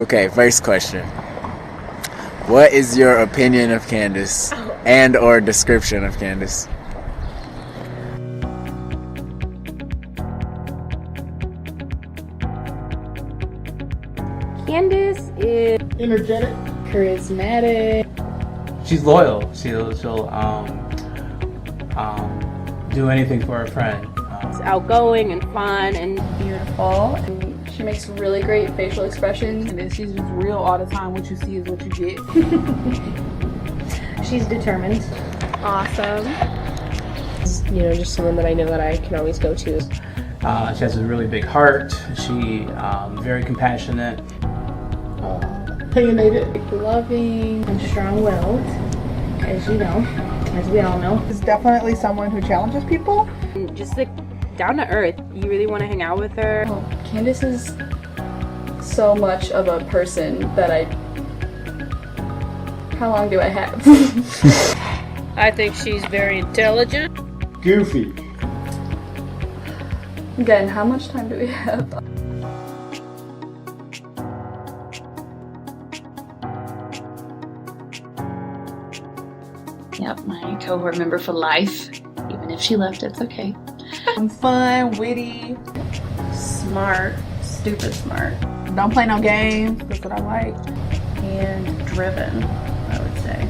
Okay, first question. What is your opinion of Candace and or description of Candace? Candace is energetic, charismatic. She's loyal. She'll do anything for a friend. She's outgoing and fun and beautiful. And she makes really great facial expressions. And then she's just real all the time. What you see is what you get. She's determined. awesome. You know, just someone that I know that I can always go to. She has a really big heart. She very compassionate. opinionated. Loving. And strong-willed, as you know, as we all know. Is definitely someone who challenges people. And just like down to earth. You really want to hang out with her. Oh, Candace is so much of a person that how long do I have? I think she's very intelligent. Goofy. Again, how much time do we have? Yep, my cohort member for life. Even if she left, it's okay. I'm fun, witty, Smart, stupid smart, don't play no games. That's what I like. and driven, I would say.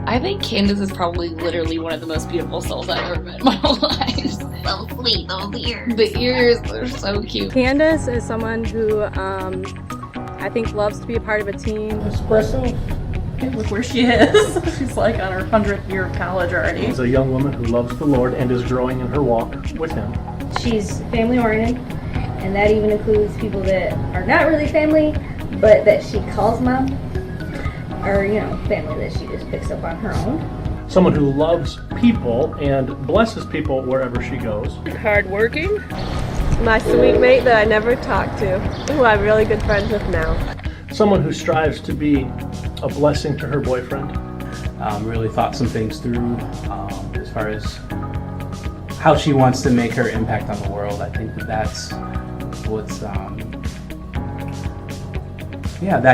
I think Candace is probably literally one of the most beautiful souls I've ever met in my whole life. So sweet, those ears. The ears are so cute. Candace is someone who I think loves to be a part of a team. Espresso. Look where she is. She's like on her 100th year of college already. Is a young woman who loves the Lord and is growing in her walk with Him. She's family-oriented, and that even includes people that are not really family, but that she calls mom, or, you know, family that she just picks up on her own. Someone who loves people and blesses people wherever she goes. Hardworking. My sweet mate that I never talked to, who I'm really good friends with now. Someone who strives to be a blessing to her boyfriend. Really thought some things through as far as how she wants to make her impact on the world. I think that's what's I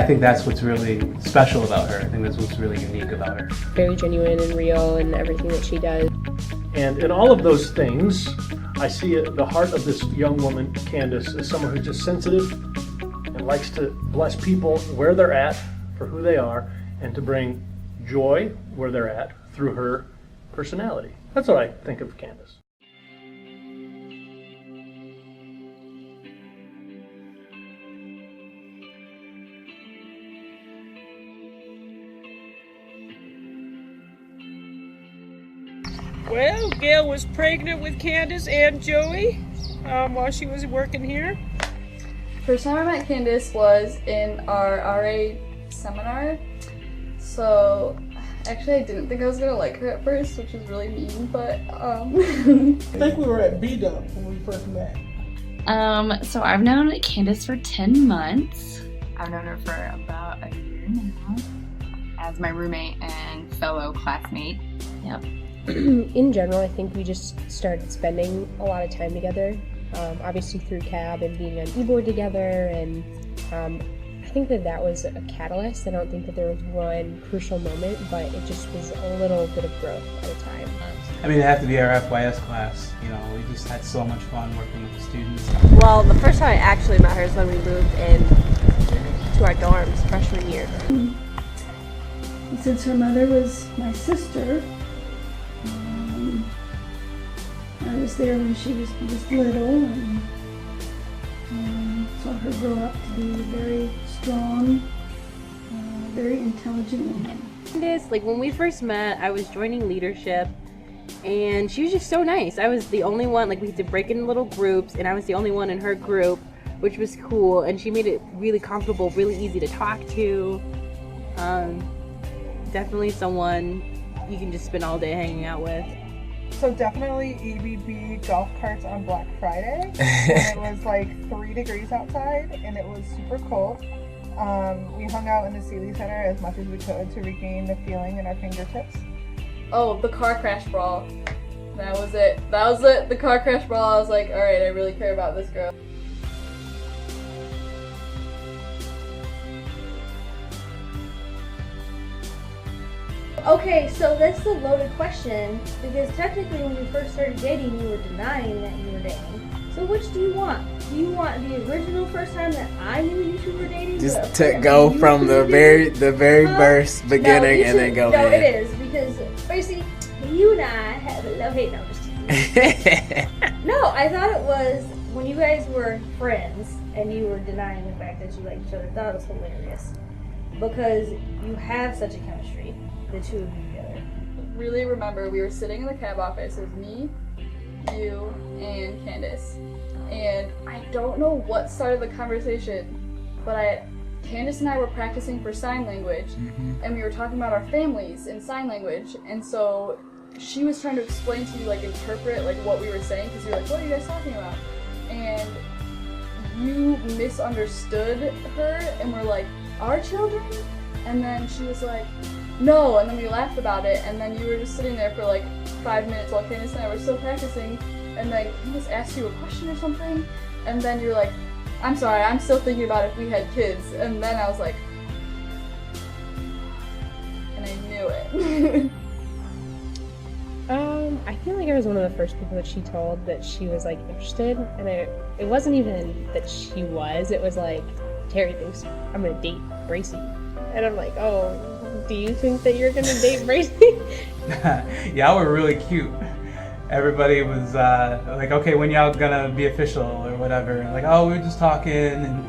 think that's what's really special about her. I think that's what's really unique about her. Very genuine and real in everything that she does. And in all of those things, I see at the heart of this young woman, Candace, is someone who's just sensitive and likes to bless people where they're at for who they are and to bring joy where they're at through her personality. That's what I think of Candace. Well, Gail was pregnant with Candace and Joey while she was working here. First time I met Candace was in our RA seminar. So actually I didn't think I was gonna like her at first, which is really mean, but I think we were at B-Dub when we first met. So I've known Candace for 10 months. I've known her for about a year now as my roommate and fellow classmate. Yep. In general, I think we just started spending a lot of time together, obviously through CAB and being on e-board together, and I think that was a catalyst. I don't think that there was one crucial moment, but it just was a little bit of growth at a time. I mean, it had to be our FYS class. You know, we just had so much fun working with the students. Well, the first time I actually met her is when we moved in to our dorms freshman year. Since her mother was my sister, I was there when she was little and saw her grow up to be a very strong, very intelligent woman. Like when we first met, I was joining leadership and she was just so nice. I was the only one, like we had to break into little groups and I was the only one in her group, which was cool, and she made it really comfortable, really easy to talk to. Definitely someone you can just spend all day hanging out with. So definitely EBB golf carts on Black Friday. It was like 3 degrees outside and it was super cold. We hung out in the Sealy Center as much as we could to regain the feeling in our fingertips. oh, the car crash brawl. That was it. The car crash brawl. I was like, alright, I really care about this girl. Okay, so that's the loaded question, because technically when you first started dating, you were denying that you were dating. So which do you want? Do you want the original first time that I knew you two were dating? Just to go from the very first beginning and then go No, in. it is, because basically, you and I have a love-hate, no, just teasing. No, I thought it was when you guys were friends and you were denying the fact that you liked each other. I thought it was hilarious. Because you have such a chemistry, the two of you together. Really remember, we were sitting in the cab office. It was me, you, and Candace. And I don't know what started the conversation, but Candace and I were practicing for sign language, and we were talking about our families in sign language. And so she was trying to explain to you, like, interpret, like, what we were saying, because you were like, what are you guys talking about? And you misunderstood her and were like, our children? And then she was like, no, and then we laughed about it, and then you were just sitting there for like 5 minutes while Candace and I were still practicing, and then Candace asked you a question or something, and then you're like, I'm sorry, I'm still thinking about if we had kids, and then I was like, and I knew it. I feel like I was one of the first people that she told that she was like interested, and it wasn't even that she was, it was like, Terry thinks I'm gonna date Bracy. And I'm like, oh, do you think that you're gonna date Bracy? Y'all were really cute. Everybody was like, okay, when y'all gonna be official or whatever. Like, oh, we were just talking, and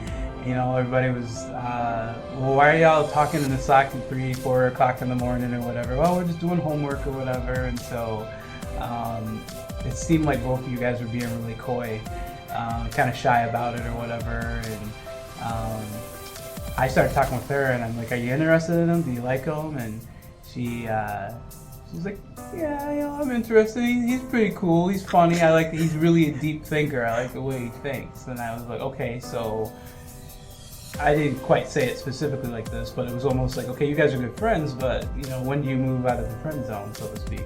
you know, everybody was, well, why are y'all talking in the Slack at 3, 4 o'clock in the morning or whatever? Well, we're just doing homework or whatever. And so it seemed like both of you guys were being really coy, kind of shy about it or whatever. And I started talking with her, and I'm like, are you interested in him? Do you like him? And she's like, yeah, you know, I'm interested. He's pretty cool. He's funny. He's really a deep thinker. I like the way he thinks. And I was like, okay, so I didn't quite say it specifically like this, but it was almost like, okay, you guys are good friends, but you know, when do you move out of the friend zone, so to speak?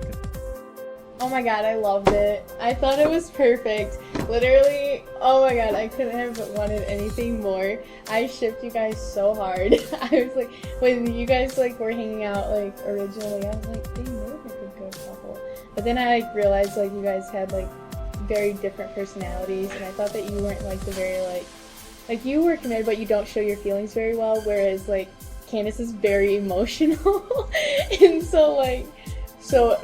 Oh my god, I loved it. I thought it was perfect. Literally, oh my god, I couldn't have wanted anything more. I shipped you guys so hard. I was like, when you guys like were hanging out like originally, I was like, they look like a good couple. But then I like realized like you guys had like very different personalities, and I thought that you weren't like the very like you were committed, but you don't show your feelings very well, whereas like Candace is very emotional. And so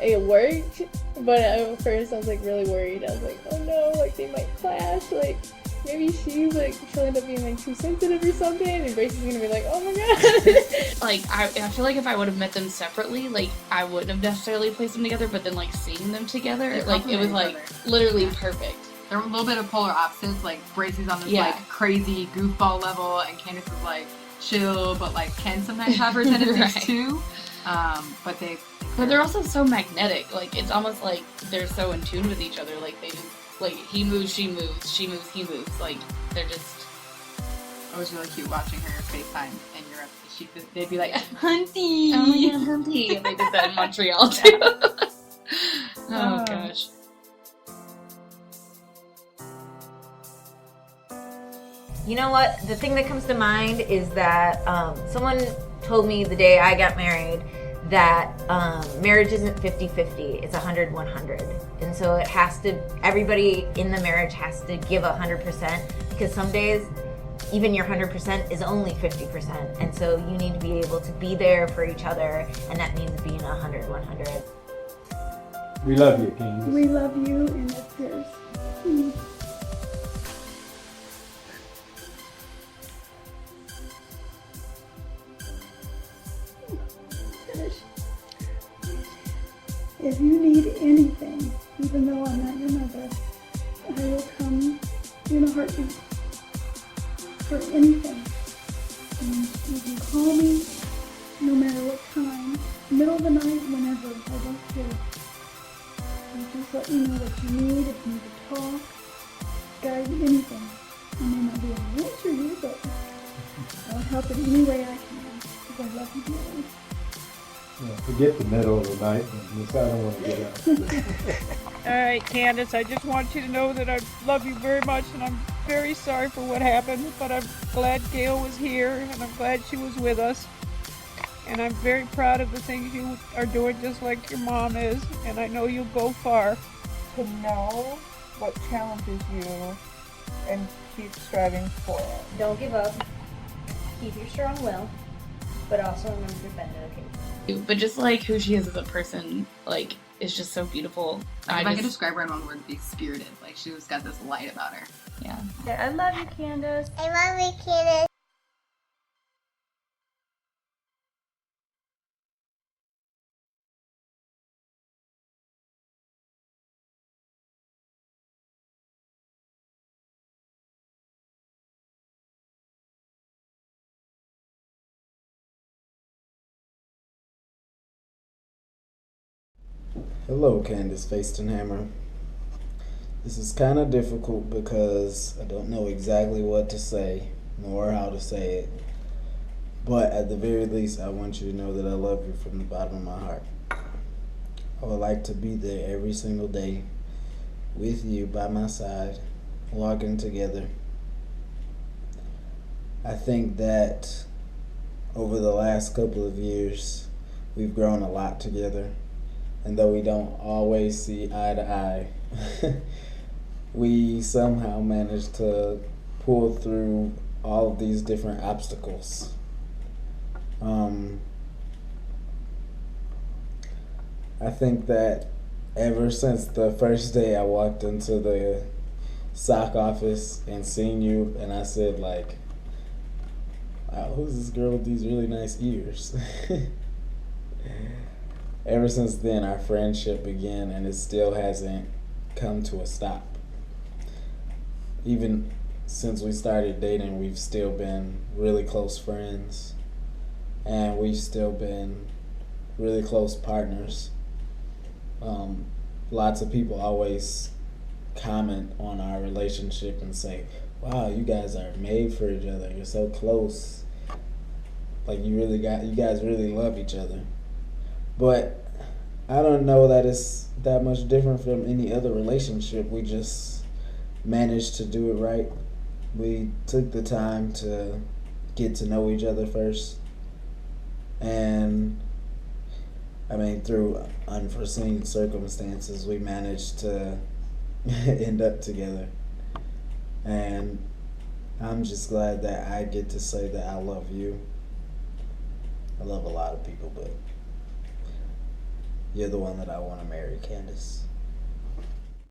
it worked. But at first I was like really worried. I was like, oh no, like they might clash, like maybe she'll end up being like too sensitive or something, and Bracy's gonna be like, oh my god. Like I feel like if I would have met them separately, like I wouldn't have necessarily placed them together, but then like seeing them together, like it was like literally perfect. They're a little bit of polar opposites. Like Bracy's on this like crazy goofball level, and Candace is like chill, but like can sometimes have her tendencies too. But they're also so magnetic. Like it's almost like they're so in tune with each other. Like they just like he moves, she moves, she moves, he moves. Like they're just. It was really cute watching her FaceTime in Europe. They'd be like, Hunty! Oh my god, Hunty! And they did that in Montreal too. Oh gosh. You know what? The thing that comes to mind is that someone told me the day I got married that marriage isn't 50-50, it's 100-100. And so it has to, everybody in the marriage has to give 100%, because some days even your 100% is only 50%. And so you need to be able to be there for each other, and that means being 100-100. We love you, Candace. We love you, and that's yours. If you need anything, even though I'm not your mother, I will come in a heartbeat for anything. And you can call me no matter what time, middle of the night, whenever, I don't care. And just let me know what you need, if you need to talk, guide, anything. I may not be able to answer you, but I'll help in any way I can, because I love you dearly. Yeah, forget the middle of the night, Miss, I don't want to get up. All right, Candace, I just want you to know that I love you very much, and I'm very sorry for what happened, but I'm glad Gail was here, and I'm glad she was with us. And I'm very proud of the things you are doing, just like your mom is. And I know you'll go far. To know what challenges you and keep striving for it. Don't give up. Keep your strong will, but also remember to bend it occasionally. But just like who she is as a person, like, is just so beautiful. Like, if I could describe her in one word, it'd be spirited. Like, she was got this light about her. Yeah. I love you, Candace. I love you, Candace. Hello, Candace Fastenhammer. This is kind of difficult because I don't know exactly what to say nor how to say it. But at the very least, I want you to know that I love you from the bottom of my heart. I would like to be there every single day with you by my side, walking together. I think that over the last couple of years, we've grown a lot together. And though we don't always see eye to eye, we somehow managed to pull through all of these different obstacles. I think that ever since the first day I walked into the sock office and seen you, and I said, like, wow, who's this girl with these really nice ears? Ever since then, our friendship began, and it still hasn't come to a stop. Even since we started dating, we've still been really close friends, and we've still been really close partners. Lots of people always comment on our relationship and say, wow, you guys are made for each other. You're so close. Like, you guys really love each other. But I don't know that it's that much different from any other relationship. We just managed to do it right. We took the time to get to know each other first. And I mean, through unforeseen circumstances, we managed to end up together. And I'm just glad that I get to say that I love you. I love a lot of people, but you're the one that I want to marry, Candace.